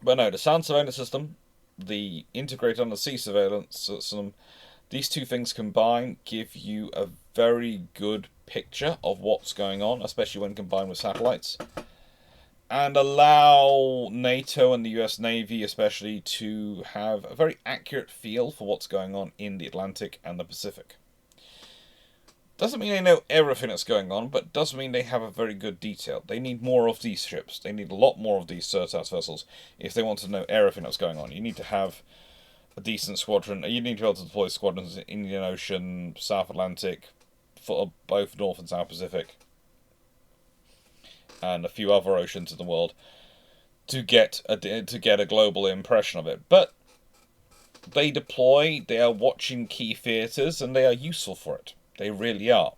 But no, the sound surveillance system, the integrated undersea surveillance system, these two things combined give you a very good picture of what's going on, especially when combined with satellites, and allow NATO and the US Navy especially to have a very accurate feel for what's going on in the Atlantic and the Pacific. Doesn't mean they know everything that's going on, but does mean they have a very good detail. They need more of these ships. They need a lot more of these CERTAS vessels if they want to know everything that's going on. You need to have a decent squadron. You need to be able to deploy squadrons in Indian Ocean, South Atlantic, for both North and South Pacific, and a few other oceans in the world to get a global impression of it. But they deploy. They are watching key theatres, and they are useful for it. They really are.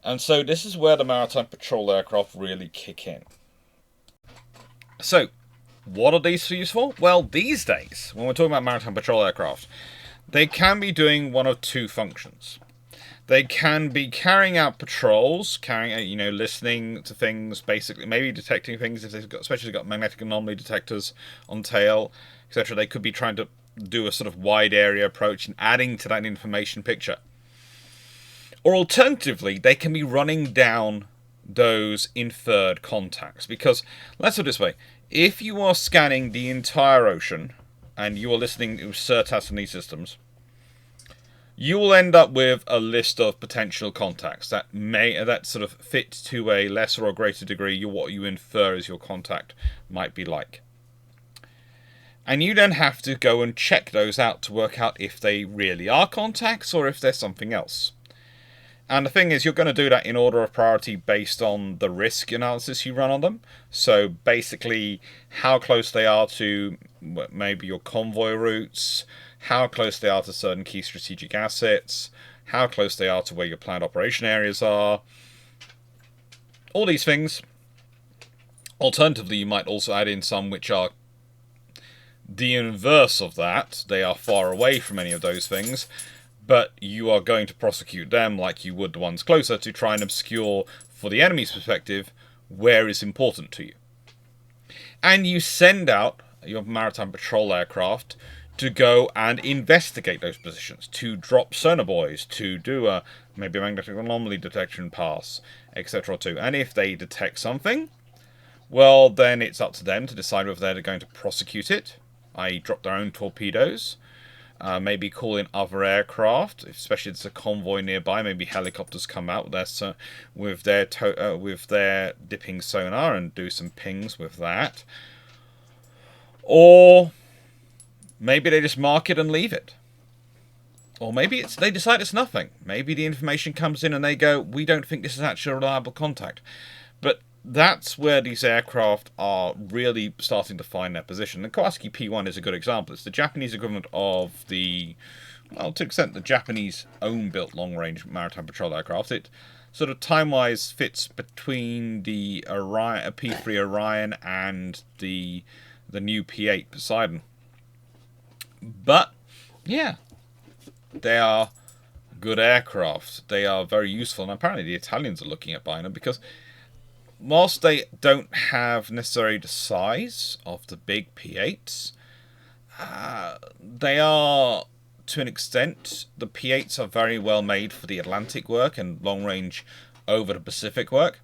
And so this is where the maritime patrol aircraft really kick in. So, what are these used for? Well, these days, when we're talking about maritime patrol aircraft, they can be doing one of two functions. They can be carrying out patrols, listening to things, basically, maybe detecting things, if they've got, especially got magnetic anomaly detectors on tail, etc. They could be trying to do a sort of wide area approach and adding to that information picture. Or alternatively, they can be running down those inferred contacts. Because, let's put it this way, if you are scanning the entire ocean and you are listening to CERTAS and these systems, you will end up with a list of potential contacts that sort of fit to a lesser or greater degree what you infer as your contact might be like. And you then have to go and check those out to work out if they really are contacts or if they're something else. And the thing is, you're going to do that in order of priority based on the risk analysis you run on them. So basically, how close they are to maybe your convoy routes, how close they are to certain key strategic assets, how close they are to where your planned operation areas are. All these things. Alternatively, you might also add in some which are the inverse of that. They are far away from any of those things, but you are going to prosecute them like you would the ones closer to try and obscure, for the enemy's perspective, where is important to you. And you send out your maritime patrol aircraft to go and investigate those positions, to drop sonar buoys, to do maybe a magnetic anomaly detection pass, etc. too. And if they detect something, well, then it's up to them to decide whether they're going to prosecute it, i.e. drop their own torpedoes, maybe call in other aircraft, especially if it's a convoy nearby. Maybe helicopters come out with their dipping sonar and do some pings with that. Or maybe they just mark it and leave it. Or maybe they decide it's nothing. Maybe the information comes in and they go, we don't think this is actually a reliable contact. But that's where these aircraft are really starting to find their position. The Kawasaki P1 is a good example. It's the Japanese equivalent of to an extent, the Japanese own-built long-range maritime patrol aircraft. It sort of time-wise fits between the P3 Orion and the new P8 Poseidon. But, yeah, they are good aircraft. They are very useful, and apparently the Italians are looking at buying them because whilst they don't have necessarily the size of the big P8s, they are, to an extent, the P8s are very well made for the Atlantic work and long-range over the Pacific work.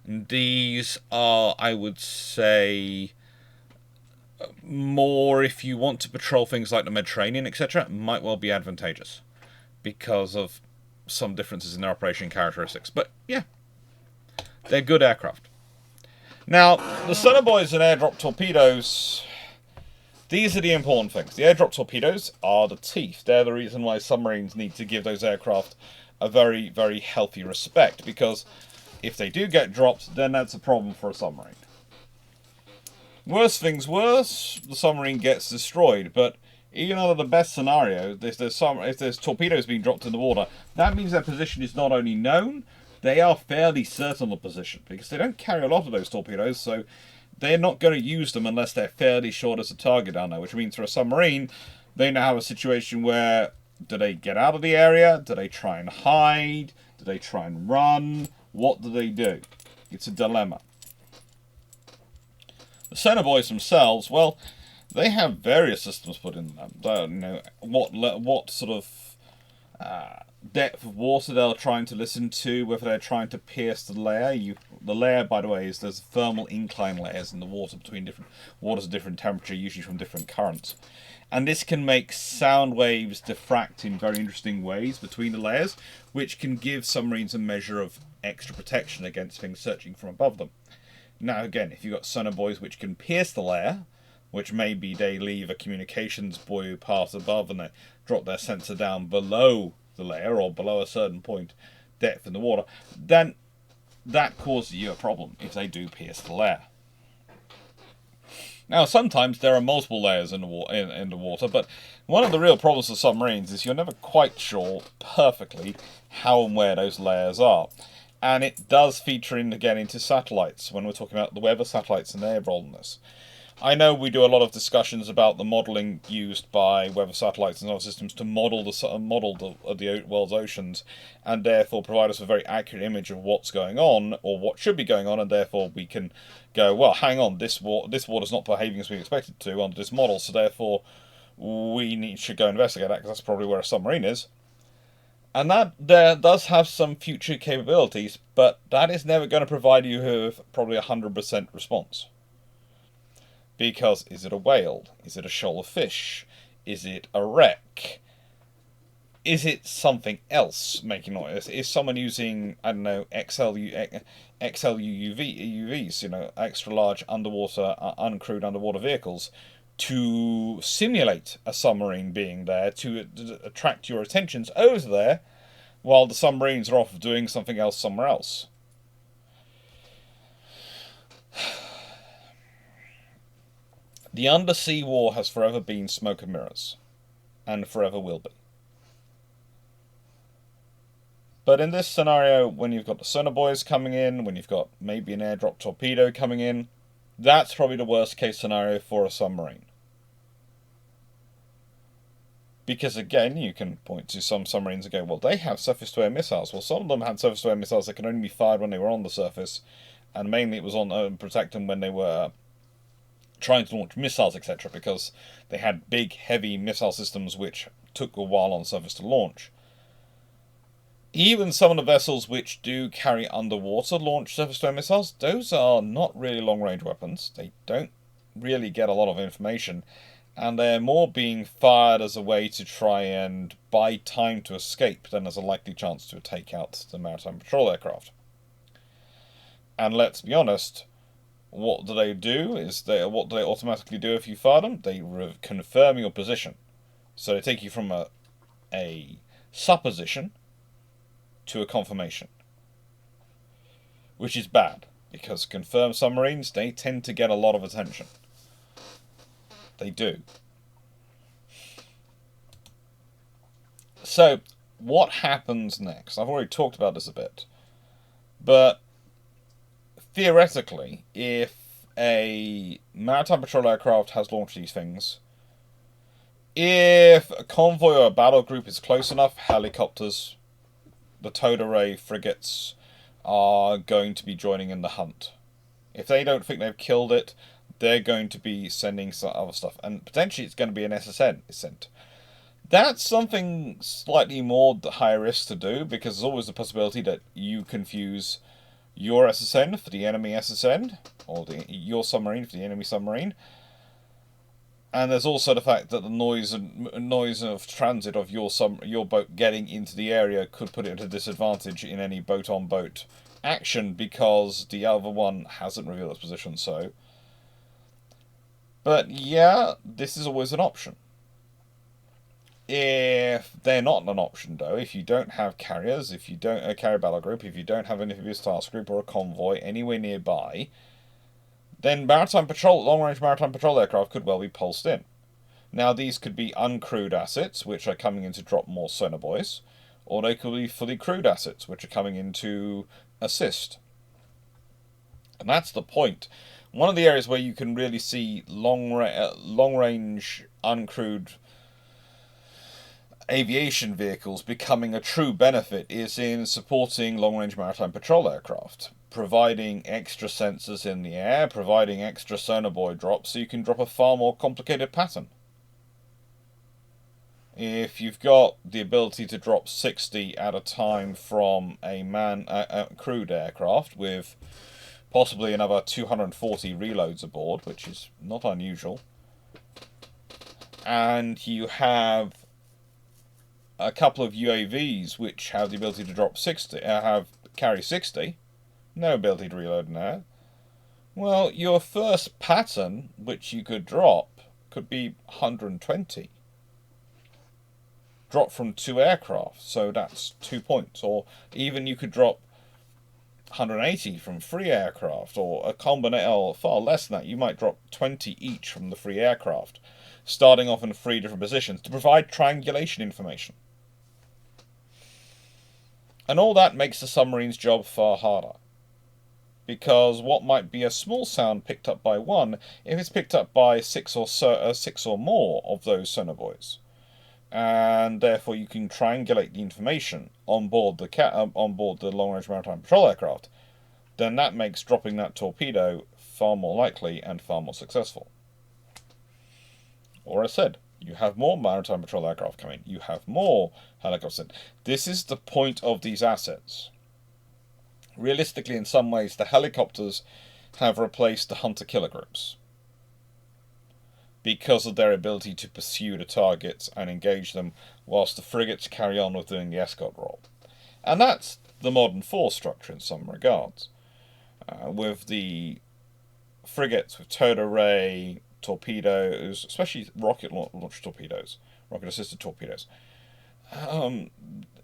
And these are, I would say, more if you want to patrol things like the Mediterranean, etc., might well be advantageous because of some differences in their operation characteristics. But, yeah. They're good aircraft. Now, the sonar buoys and airdrop torpedoes, these are the important things. The airdrop torpedoes are the teeth. They're the reason why submarines need to give those aircraft a very, very healthy respect, because if they do get dropped, then that's a problem for a submarine. Worst things worse, the submarine gets destroyed, but even under the best scenario, if there's torpedoes being dropped in the water, that means their position is not only known, they are fairly certain of the position, because they don't carry a lot of those torpedoes, so they're not going to use them unless they're fairly sure there's a target down there, which means for a submarine, they now have a situation where, do they get out of the area? Do they try and hide? Do they try and run? What do they do? It's a dilemma. The sonar buoys themselves, well, they have various systems put in them. Don't know what sort of depth of water they're trying to listen to, whether they're trying to pierce the layer. The layer, by the way, is there's thermal incline layers in the water between different waters of different temperature, usually from different currents. And this can make sound waves diffract in very interesting ways between the layers, which can give submarines a measure of extra protection against things searching from above them. Now again, if you've got sonar buoys which can pierce the layer, which maybe they leave a communications buoy path above and they drop their sensor down below the layer or below a certain point depth in the water, then that causes you a problem if they do pierce the layer. Now, sometimes there are multiple layers in the water, but one of the real problems with submarines is you're never quite sure perfectly how and where those layers are. And it does feature in again into satellites when we're talking about the weather satellites and their role in this. I know we do a lot of discussions about the modelling used by weather satellites and other systems to model the world's oceans, and therefore provide us a very accurate image of what's going on or what should be going on, and therefore we can go, well, hang on, this water's not behaving as we expect it to under this model, so therefore we should go investigate that because that's probably where a submarine is. And that there does have some future capabilities, but that is never going to provide you with probably 100% response. Because is it a whale? Is it a shoal of fish? Is it a wreck? Is it something else making noise? Is someone using, I don't know, UUVs, extra large underwater, uncrewed underwater vehicles to simulate a submarine being there to attract your attentions over there while the submarines are off doing something else somewhere else? The undersea war has forever been smoke and mirrors, and forever will be. But in this scenario, when you've got the sonar buoys coming in, when you've got maybe an airdrop torpedo coming in, that's probably the worst case scenario for a submarine. Because again, you can point to some submarines and go, well, they have surface-to-air missiles. Well, some of them had surface-to-air missiles that can only be fired when they were on the surface, and mainly it was on protect them when they were trying to launch missiles, etc., because they had big, heavy missile systems which took a while on the surface to launch. Even some of the vessels which do carry underwater launch surface-to-air missiles, those are not really long-range weapons. They don't really get a lot of information, and they're more being fired as a way to try and buy time to escape than as a likely chance to take out the maritime patrol aircraft. And let's be honest, what do? What do they automatically do if you fire them? They confirm your position. So they take you from a supposition to a confirmation. Which is bad, because confirmed submarines, they tend to get a lot of attention. They do. So, what happens next? I've already talked about this a bit. But theoretically, if a maritime patrol aircraft has launched these things, if a convoy or a battle group is close enough, helicopters, the towed array frigates are going to be joining in the hunt. If they don't think they've killed it, they're going to be sending some other stuff, and potentially it's going to be an SSN sent. That's something slightly more high risk to do, because there's always the possibility that you confuse your SSN for the enemy SSN, or your submarine for the enemy submarine. And there's also the fact that the noise of transit of your boat getting into the area could put it at a disadvantage in any boat-on-boat action, because the other one hasn't revealed its position. So, but yeah, this is always an option. If they're not an option, though, if you don't have carriers, if you don't carrier battle group, if you don't have an amphibious task group or a convoy anywhere nearby, then long-range maritime patrol aircraft could well be pulsed in. Now, these could be uncrewed assets, which are coming in to drop more sonar buoys, or they could be fully crewed assets, which are coming in to assist. And that's the point. One of the areas where you can really see long-range uncrewed aviation vehicles becoming a true benefit is in supporting long-range maritime patrol aircraft. providing extra sensors in the air, providing extra sonar buoy drops, so you can drop a far more complicated pattern. If you've got the ability to drop 60 at a time from a crewed aircraft with possibly another 240 reloads aboard, which is not unusual, and you have a couple of UAVs which have the ability to drop 60, carry 60, no ability to reload in air, well, your first pattern which you could drop could be 120. Drop from 2 aircraft, so that's 2 points. Or even you could drop 180 from 3 aircraft, or a combination, or far less than that. You might drop 20 each from the 3 aircraft, starting off in 3 different positions to provide triangulation information. And all that makes the submarine's job far harder. Because what might be a small sound picked up by one, if it's picked up by 6 or more of those sonar buoys, and therefore you can triangulate the information on board the long-range maritime patrol aircraft, then that makes dropping that torpedo far more likely and far more successful. Or as I said, you have more maritime patrol aircraft coming, you have more helicopters. This is the point of these assets. Realistically, in some ways, the helicopters have replaced the hunter-killer groups, because of their ability to pursue the targets and engage them, whilst the frigates carry on with doing the escort role. And that's the modern force structure in some regards. With the frigates, with towed array, torpedoes, especially rocket-launched torpedoes, rocket-assisted torpedoes,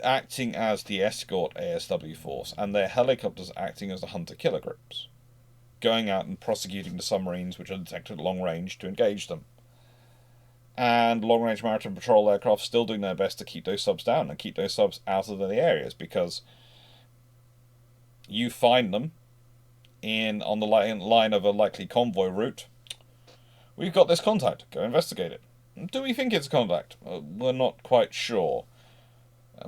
acting as the escort ASW force, and their helicopters acting as the hunter-killer groups, going out and prosecuting the submarines which are detected at long range to engage them. And long-range maritime patrol aircraft still doing their best to keep those subs down and keep those subs out of the areas, because you find them on the line of a likely convoy route. We've got this contact, go investigate it. Do we think it's a contact? We're not quite sure.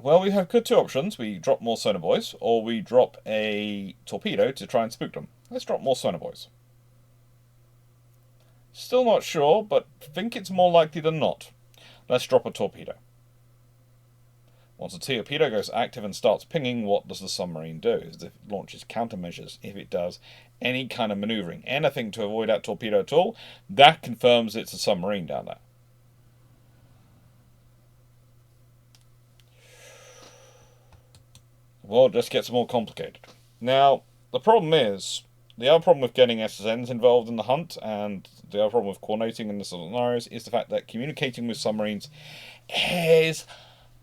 Well, we have 2 options. We drop more sonar buoys, or we drop a torpedo to try and spook them. Let's drop more sonar buoys. Still not sure, but think it's more likely than not. Let's drop a torpedo. Once a torpedo goes active and starts pinging, what does the submarine do? It launches countermeasures. If it does any kind of maneuvering, anything to avoid that torpedo at all, that confirms it's a submarine down there. Well, it just gets more complicated. Now, the other problem with getting SSNs involved in the hunt, and the other problem with coordinating in the scenarios, is the fact that communicating with submarines is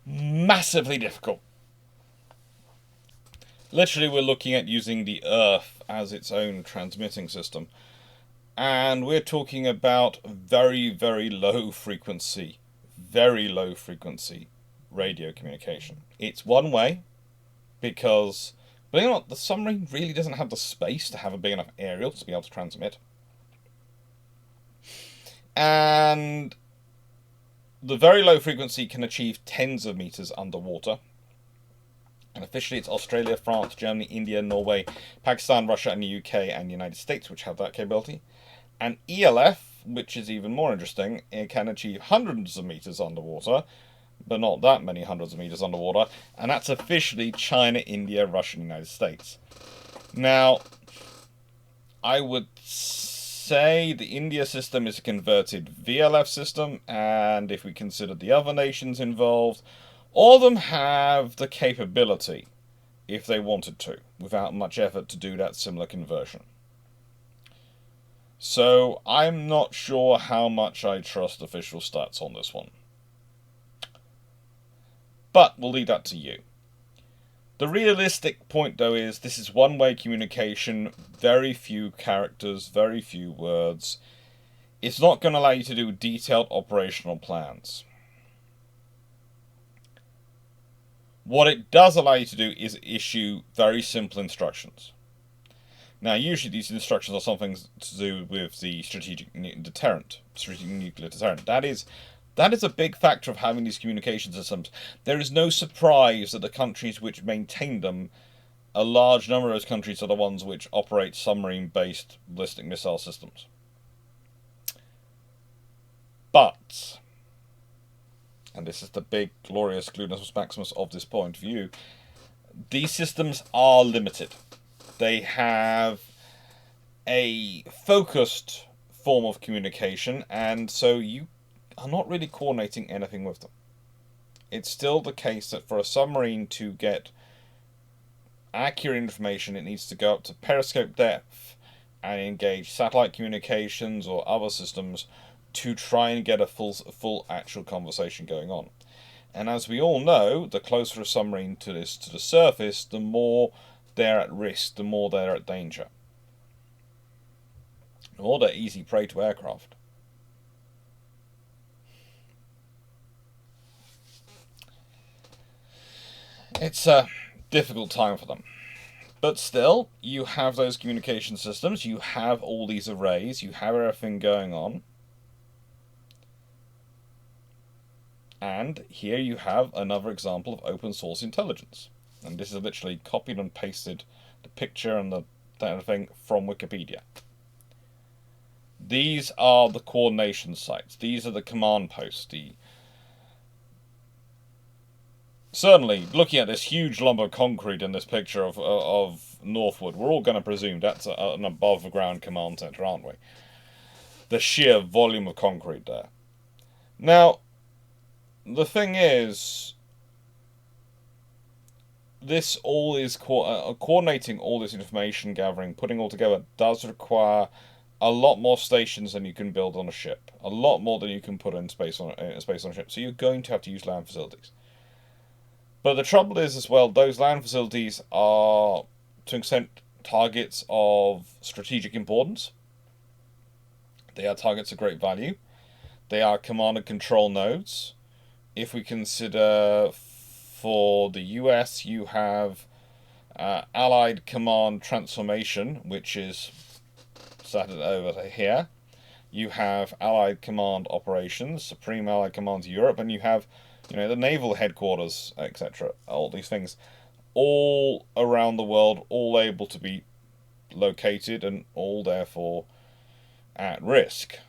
massively difficult. Literally, we're looking at using the Earth as its own transmitting system, and we're talking about very, very low frequency radio communication. It's one way, because, believe it or not, the submarine really doesn't have the space to have a big enough aerial to be able to transmit. And the very low frequency can achieve tens of meters underwater. And officially it's Australia, France, Germany, India, Norway, Pakistan, Russia, and the UK and the United States which have that capability. And ELF, which is even more interesting, it can achieve hundreds of meters underwater, but not that many hundreds of meters underwater, and that's officially China, India, Russia, and the United States. Now, I would say the India system is a converted VLF system, and if we consider the other nations involved, all of them have the capability, if they wanted to, without much effort to do that similar conversion. So, I'm not sure how much I trust official stats on this one. But we'll leave that to you. The realistic point, though, is this is one-way communication, very few characters, very few words. It's not going to allow you to do detailed operational plans. What it does allow you to do is issue very simple instructions. Now, usually these instructions are something to do with the strategic nuclear deterrent. That is a big factor of having these communication systems. There is no surprise that the countries which maintain them a large number of those countries are the ones which operate submarine-based ballistic missile systems. But, and this is the big, glorious Glutinus Maximus of this point of view, these systems are limited. They have a focused form of communication, and so you are not really coordinating anything with them. It's still the case that for a submarine to get accurate information, it needs to go up to periscope depth and engage satellite communications or other systems to try and get a full actual conversation going on. And as we all know, the closer a submarine to the surface, the more they're at risk, the more they're at danger. The more they're easy prey to aircraft. It's a difficult time for them. But still, you have those communication systems, you have all these arrays, you have everything going on. And here you have another example of open source intelligence. And this is literally copied and pasted the picture and the thing from Wikipedia. These are the coordination sites. These are the command posts. Certainly, looking at this huge lump of concrete in this picture of Northwood, we're all going to presume that's an above-ground command center, aren't we? The sheer volume of concrete there. Now, the thing is, this all is coordinating all this information gathering, putting all together, does require a lot more stations than you can build on a ship. A lot more than you can put in space on a ship. So you're going to have to use land facilities. But the trouble is, as well, those land facilities are, to an extent, targets of strategic importance. They are targets of great value. They are command and control nodes. If we consider, for the US, you have Allied Command Transformation, which is set over here. You have Allied Command Operations, Supreme Allied Command Europe, and you have, the naval headquarters, etc. All these things, all around the world, all able to be located and all therefore at risk.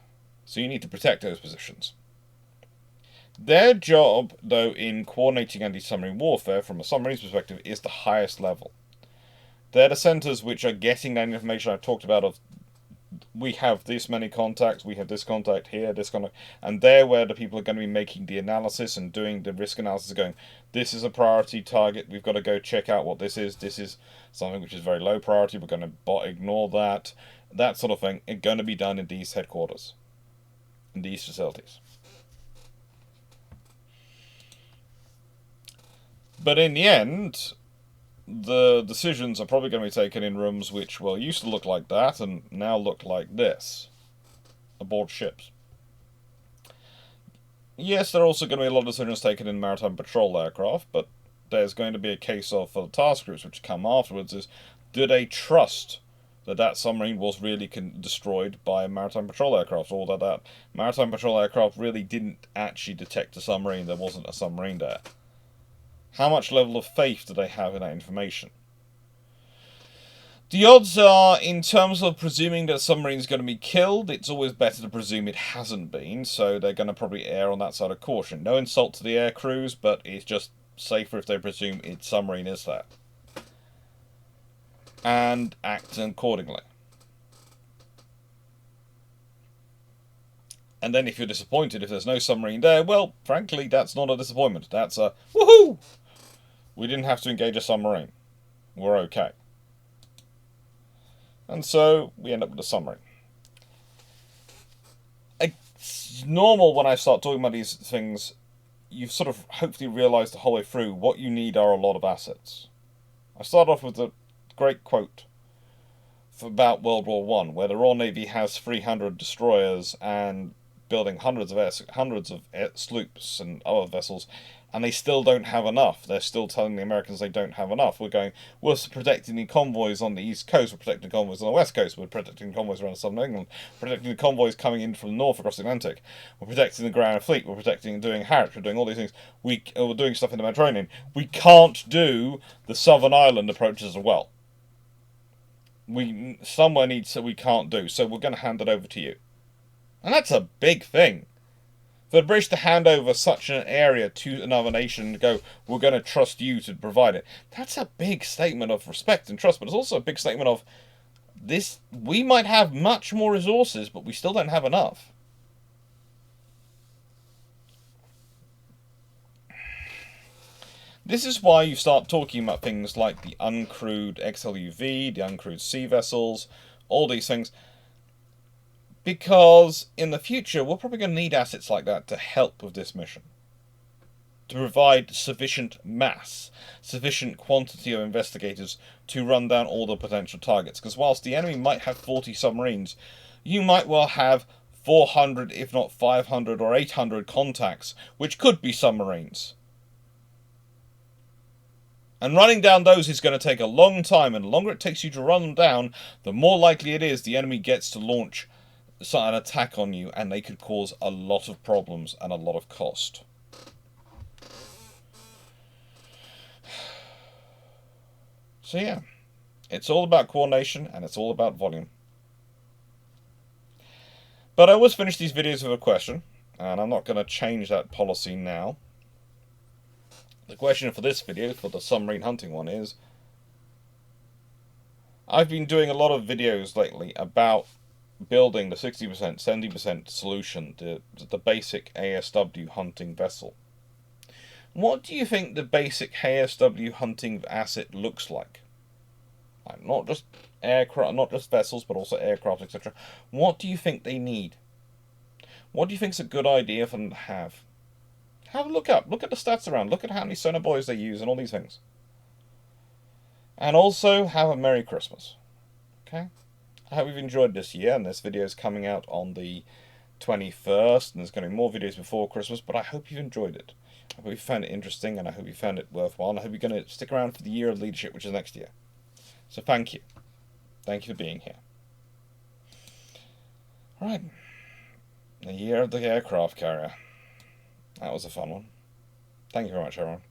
So you need to protect those positions. Their job, though, in coordinating anti-submarine warfare from a submarine's perspective is the highest level. They're the centers which are getting that information I talked about of, we have this many contacts, we have this contact here, this contact, and they're where the people are going to be making the analysis and doing the risk analysis, going, this is a priority target, we've got to go check out what this is something which is very low priority, we're going to ignore that sort of thing. It's going to be done in these headquarters, in these facilities. But in the end, the decisions are probably going to be taken in rooms which, well, used to look like that and now look like this, aboard ships. Yes, there are also going to be a lot of decisions taken in maritime patrol aircraft, but there's going to be a case of, for the task groups which come afterwards, is, do they trust that submarine was really destroyed by a maritime patrol aircraft, or that maritime patrol aircraft really didn't actually detect a submarine, there wasn't a submarine there? How much level of faith do they have in that information? The odds are, in terms of presuming that a submarine is going to be killed, it's always better to presume it hasn't been, so they're going to probably err on that side of caution. No insult to the air crews, but it's just safer if they presume its submarine is there. And act accordingly. And then if you're disappointed if there's no submarine there, well, frankly, that's not a disappointment. That's a, woohoo! We didn't have to engage a submarine. We're okay. And so we end up with a submarine. It's normal when I start talking about these things, you've sort of hopefully realised the whole way through what you need are a lot of assets. I start off with a great quote about World War I, where the Royal Navy has 300 destroyers and building hundreds of sloops and other vessels, And they still don't have enough. They're still telling the Americans they don't have enough. We're protecting the convoys on the East Coast, we're protecting the convoys on the West Coast, we're protecting the convoys around southern England, we're protecting the convoys coming in from the north across the Atlantic, we're protecting the ground fleet, we're protecting and doing Harwich, we're doing all these things. We're doing stuff in the Mediterranean. We can't do the Southern Island approaches as well. Somewhere needs, so we can't do, so we're going to hand it over to you. And that's a big thing. For the British to hand over such an area to another nation and go, we're going to trust you to provide it, that's a big statement of respect and trust, but it's also a big statement of this. We might have much more resources, but we still don't have enough. This is why you start talking about things like the uncrewed XLUV, the uncrewed sea vessels, all these things. Because in the future, we're probably going to need assets like that to help with this mission. To provide sufficient mass, sufficient quantity of investigators to run down all the potential targets. Because whilst the enemy might have 40 submarines, you might well have 400, if not 500 or 800 contacts, which could be submarines. And running down those is going to take a long time, and the longer it takes you to run them down, the more likely it is the enemy gets to launch an attack on you, and they could cause a lot of problems and a lot of cost. So yeah, it's all about coordination and it's all about volume. But I always finish these videos with a question, and I'm not going to change that policy now. The question for this video, for the submarine hunting one, is I've been doing a lot of videos lately about building the 60%, 70% solution, the basic ASW hunting vessel. What do you think the basic ASW hunting asset looks like? Not just aircraft, not just vessels, but also aircraft, etc. What do you think they need? What do you think is a good idea for them to have? Have a look up. Look at the stats around. Look at how many sonar buoys they use and all these things. And also, have a Merry Christmas. Okay? I hope you've enjoyed this year, and this video is coming out on the 21st, and there's going to be more videos before Christmas, but I hope you've enjoyed it. I hope you found it interesting, and I hope you found it worthwhile, and I hope you're going to stick around for the year of leadership, which is next year. So thank you. Thank you for being here. Alright. The year of the aircraft carrier. That was a fun one. Thank you very much, everyone.